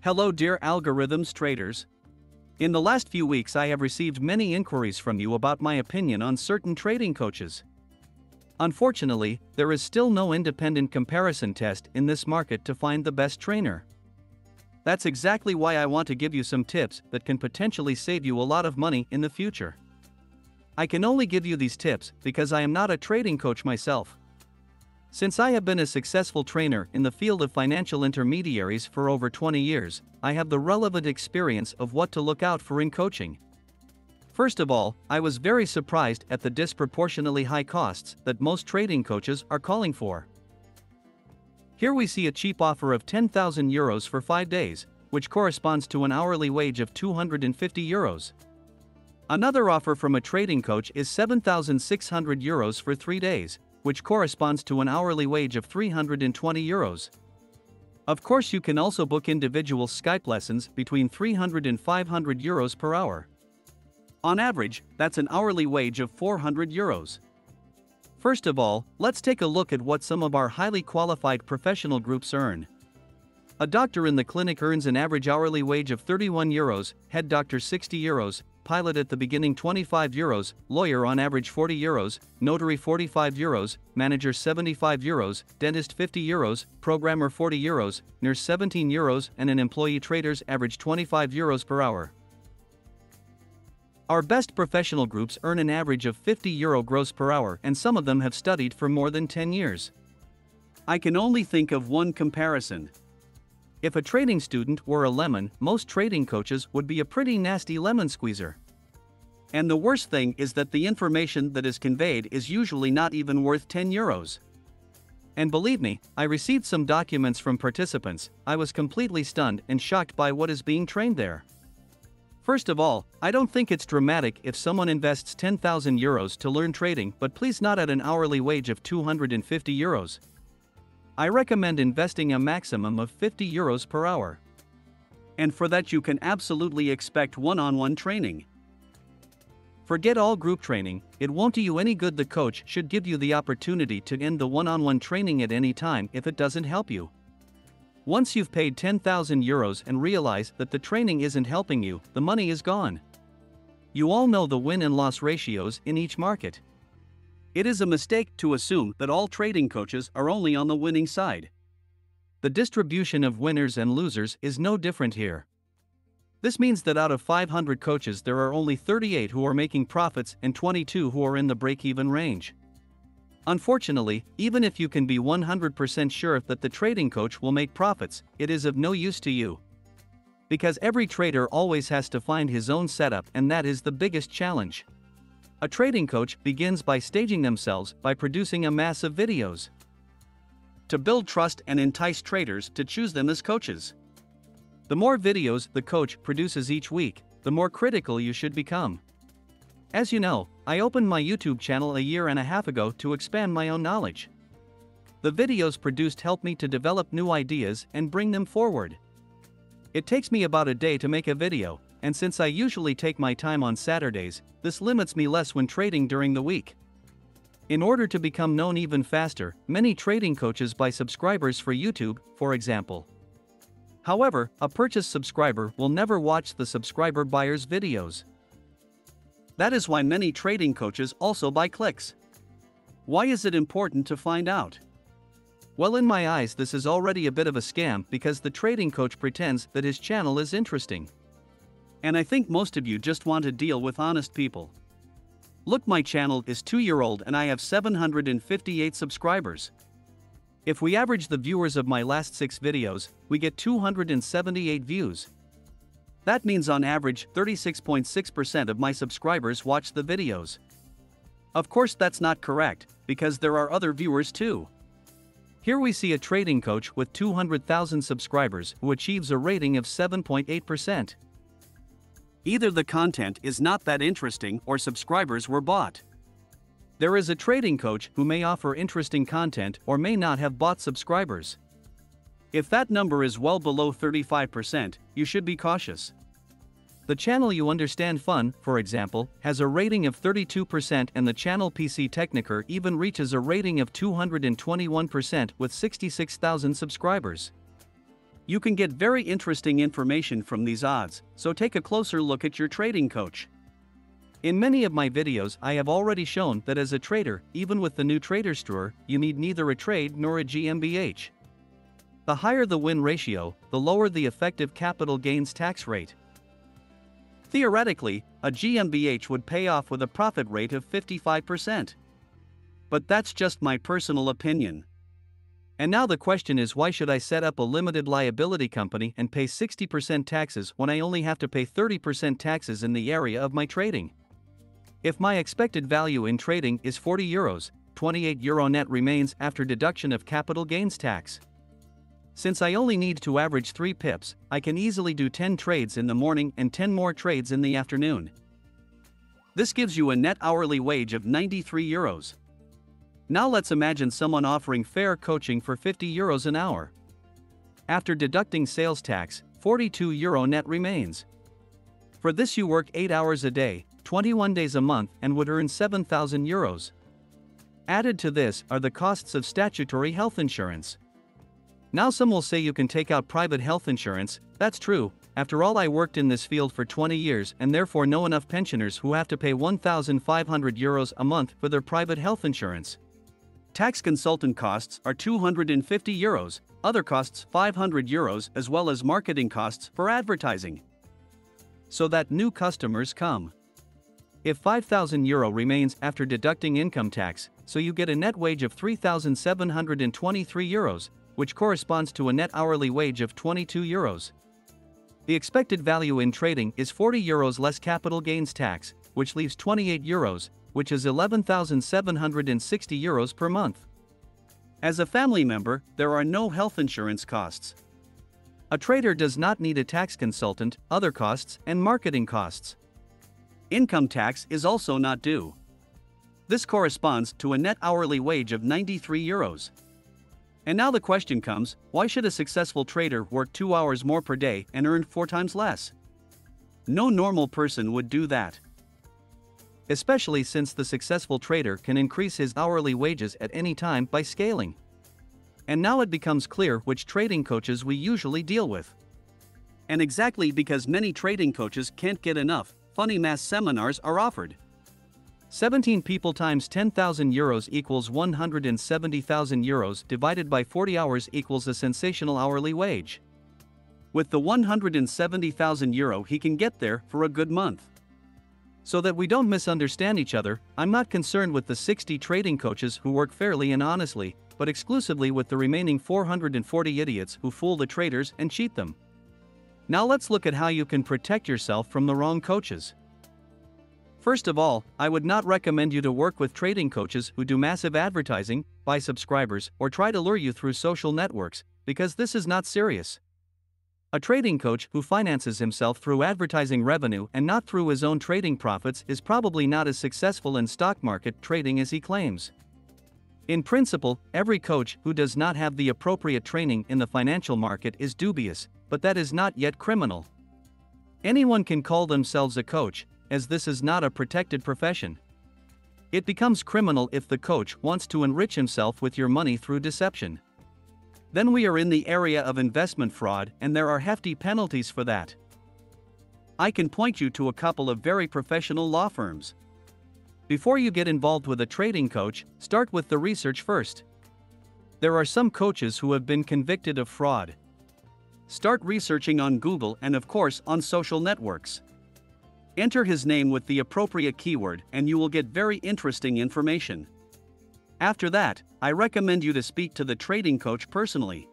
Hello dear algorithms traders. In the last few weeks I have received many inquiries from you about my opinion on certain trading coaches. Unfortunately, there is still no independent comparison test in this market to find the best trainer. That's exactly why I want to give you some tips that can potentially save you a lot of money in the future. I can only give you these tips because I am not a trading coach myself. Since I have been a successful trainer in the field of financial intermediaries for over 20 years, I have the relevant experience of what to look out for in coaching. First of all, I was very surprised at the disproportionately high costs that most trading coaches are calling for. Here we see a cheap offer of 10,000 euros for 5 days, which corresponds to an hourly wage of 250 euros. Another offer from a trading coach is 7,600 euros for 3 days, which corresponds to an hourly wage of 320 euros. Of course, you can also book individual Skype lessons between 300 and 500 euros per hour. On average, that's an hourly wage of 400 euros. First of all, let's take a look at what some of our highly qualified professional groups earn. A doctor in the clinic earns an average hourly wage of 31 euros, head doctor 60 euros, pilot at the beginning 25 euros, lawyer on average 40 euros, notary 45 euros, manager 75 euros, dentist 50 euros, programmer 40 euros, nurse 17 euros, and an employee traders average 25 euros per hour. Our best professional groups earn an average of 50 euro gross per hour, and some of them have studied for more than 10 years. I can only think of one comparison. If a trading student were a lemon, most trading coaches would be a pretty nasty lemon squeezer. And the worst thing is that the information that is conveyed is usually not even worth 10 euros. And believe me, I received some documents from participants. I was completely stunned and shocked by what is being trained there. First of all, I don't think it's dramatic if someone invests 10,000 euros to learn trading, but please not at an hourly wage of 250 euros. I recommend investing a maximum of 50 euros per hour. And for that you can absolutely expect one-on-one training. Forget all group training, it won't do you any good. The coach should give you the opportunity to end the one-on-one training at any time if it doesn't help you. Once you've paid 10,000 euros and realize that the training isn't helping you, the money is gone. You all know the win and loss ratios in each market. It is a mistake to assume that all trading coaches are only on the winning side. The distribution of winners and losers is no different here. This means that out of 500 coaches there are only 38 who are making profits and 22 who are in the break-even range. Unfortunately, even if you can be 100% sure that the trading coach will make profits, it is of no use to you. Because every trader always has to find his own setup, and that is the biggest challenge. A trading coach begins by staging themselves by producing a mass of videos to build trust and entice traders to choose them as coaches. The more videos the coach produces each week, the more critical you should become. As you know, I opened my YouTube channel a year and a half ago to expand my own knowledge. The videos produced help me to develop new ideas and bring them forward. It takes me about a day to make a video, and since I usually take my time on Saturdays, this limits me less when trading during the week. In order to become known even faster, many trading coaches buy subscribers for YouTube, for example. However, a purchased subscriber will never watch the subscriber buyer's videos. That is why many trading coaches also buy clicks. Why is it important to find out? Well, in my eyes this is already a bit of a scam because the trading coach pretends that his channel is interesting. And I think most of you just want to deal with honest people. Look, my channel is 2-year-old and I have 758 subscribers. If we average the viewers of my last 6 videos, we get 278 views. That means on average 36.6% of my subscribers watch the videos. Of course that's not correct, because there are other viewers too. Here we see a trading coach with 200,000 subscribers who achieves a rating of 7.8%. Either the content is not that interesting or subscribers were bought. There is a trading coach who may offer interesting content or may not have bought subscribers. If that number is well below 35%, you should be cautious. The channel You Understand Fun, for example, has a rating of 32% and the channel PC Techniker even reaches a rating of 221% with 66,000 subscribers. You can get very interesting information from these odds, so take a closer look at your trading coach. In many of my videos I have already shown that as a trader, even with the new Trader's Tour, you need neither a trade nor a GmbH. The higher the win ratio, the lower the effective capital gains tax rate. Theoretically, a GmbH would pay off with a profit rate of 55%. But that's just my personal opinion. And now the question is, why should I set up a limited liability company and pay 60% taxes when I only have to pay 30% taxes in the area of my trading? If my expected value in trading is €40, €28 net remains after deduction of capital gains tax. Since I only need to average 3 pips, I can easily do 10 trades in the morning and 10 more trades in the afternoon. This gives you a net hourly wage of €93. Now let's imagine someone offering fair coaching for €50 an hour. After deducting sales tax, €42 net remains. For this you work 8 hours a day, 21 days a month and would earn €7,000. Added to this are the costs of statutory health insurance. Now some will say you can take out private health insurance. That's true. After all, I worked in this field for 20 years and therefore know enough pensioners who have to pay €1,500 a month for their private health insurance. Tax consultant costs are €250, other costs €500 as well as marketing costs for advertising. So that new customers come. If €5,000 remains after deducting income tax, so you get a net wage of €3,723, which corresponds to a net hourly wage of €22. The expected value in trading is €40 less capital gains tax, which leaves €28, which is €11,760 per month. As a family member, there are no health insurance costs. A trader does not need a tax consultant, other costs, and marketing costs. Income tax is also not due. This corresponds to a net hourly wage of €93. And now the question comes, why should a successful trader work 2 hours more per day and earn 4 times less? No normal person would do that. Especially since the successful trader can increase his hourly wages at any time by scaling. And now it becomes clear which trading coaches we usually deal with. And exactly because many trading coaches can't get enough, funny math seminars are offered. 17 people times €10,000 equals €170,000 divided by 40 hours equals a sensational hourly wage. With the €170,000 he can get there for a good month. So that we don't misunderstand each other, I'm not concerned with the 60 trading coaches who work fairly and honestly, but exclusively with the remaining 440 idiots who fool the traders and cheat them. Now let's look at how you can protect yourself from the wrong coaches. First of all, I would not recommend you to work with trading coaches who do massive advertising, buy subscribers, or try to lure you through social networks, because this is not serious. A trading coach who finances himself through advertising revenue and not through his own trading profits is probably not as successful in stock market trading as he claims. In principle, every coach who does not have the appropriate training in the financial market is dubious, but that is not yet criminal. Anyone can call themselves a coach, as this is not a protected profession. It becomes criminal if the coach wants to enrich himself with your money through deception. Then we are in the area of investment fraud, and there are hefty penalties for that. I can point you to a couple of very professional law firms. Before you get involved with a trading coach, start with the research first. There are some coaches who have been convicted of fraud. Start researching on Google and of course on social networks. Enter his name with the appropriate keyword and you will get very interesting information. After that, I recommend you to speak to the trading coach personally.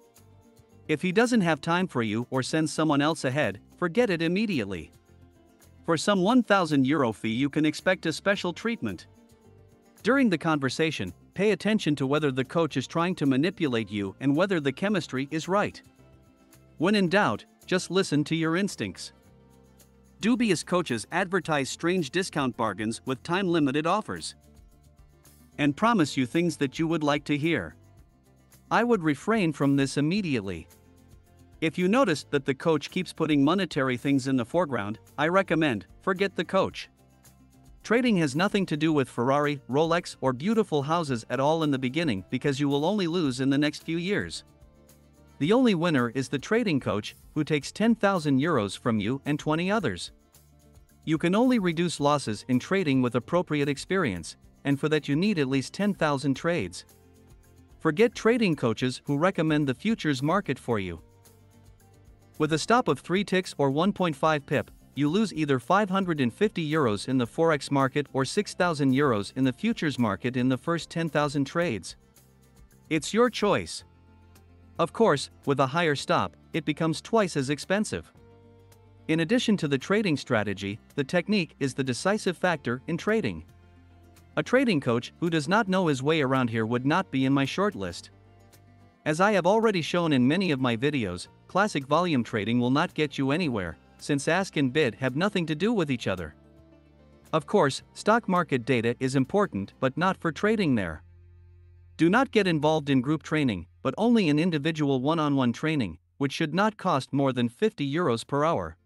If he doesn't have time for you or sends someone else ahead, forget it immediately. For some €1,000 fee you can expect a special treatment. During the conversation, pay attention to whether the coach is trying to manipulate you and whether the chemistry is right. When in doubt, just listen to your instincts. Dubious coaches advertise strange discount bargains with time-limited offers and promise you things that you would like to hear. I would refrain from this immediately. If you notice that the coach keeps putting monetary things in the foreground, I recommend, forget the coach. Trading has nothing to do with Ferrari, Rolex, or beautiful houses at all in the beginning because you will only lose in the next few years. The only winner is the trading coach, who takes 10,000 euros from you and 20 others. You can only reduce losses in trading with appropriate experience, and for that you need at least 10,000 trades. Forget trading coaches who recommend the futures market for you. With a stop of 3 ticks or 1.5 pip, you lose either 550 euros in the Forex market or 6,000 euros in the futures market in the first 10,000 trades. It's your choice. Of course, with a higher stop, it becomes twice as expensive. In addition to the trading strategy, the technique is the decisive factor in trading. A trading coach who does not know his way around here would not be in my shortlist. As I have already shown in many of my videos, classic volume trading will not get you anywhere, since ask and bid have nothing to do with each other. Of course, stock market data is important but not for trading there. Do not get involved in group training, but only in individual one-on-one training, which should not cost more than 50 euros per hour.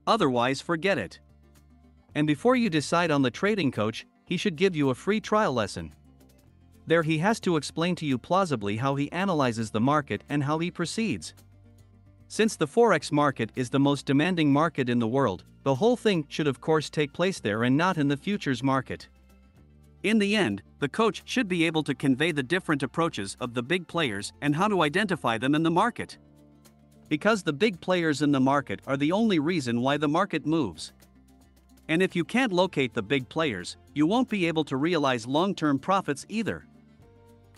Otherwise, forget it. And before you decide on the trading coach, he should give you a free trial lesson. There he has to explain to you plausibly how he analyzes the market and how he proceeds. Since the Forex market is the most demanding market in the world, the whole thing should of course take place there and not in the futures market. In the end, the coach should be able to convey the different approaches of the big players and how to identify them in the market. Because the big players in the market are the only reason why the market moves. And if you can't locate the big players, you won't be able to realize long-term profits either.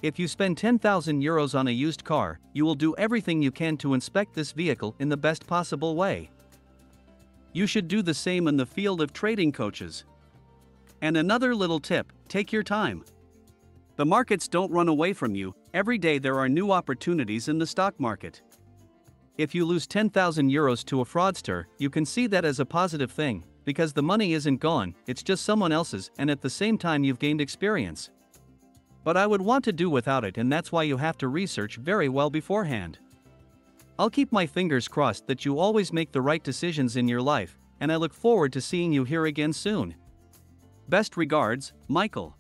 If you spend 10,000 euros on a used car, you will do everything you can to inspect this vehicle in the best possible way. You should do the same in the field of trading coaches. And another little tip, take your time. The markets don't run away from you, every day there are new opportunities in the stock market. If you lose 10,000 euros to a fraudster, you can see that as a positive thing, because the money isn't gone, it's just someone else's, and at the same time you've gained experience. But I would want to do without it, and that's why you have to research very well beforehand. I'll keep my fingers crossed that you always make the right decisions in your life, and I look forward to seeing you here again soon. Best regards, Michael.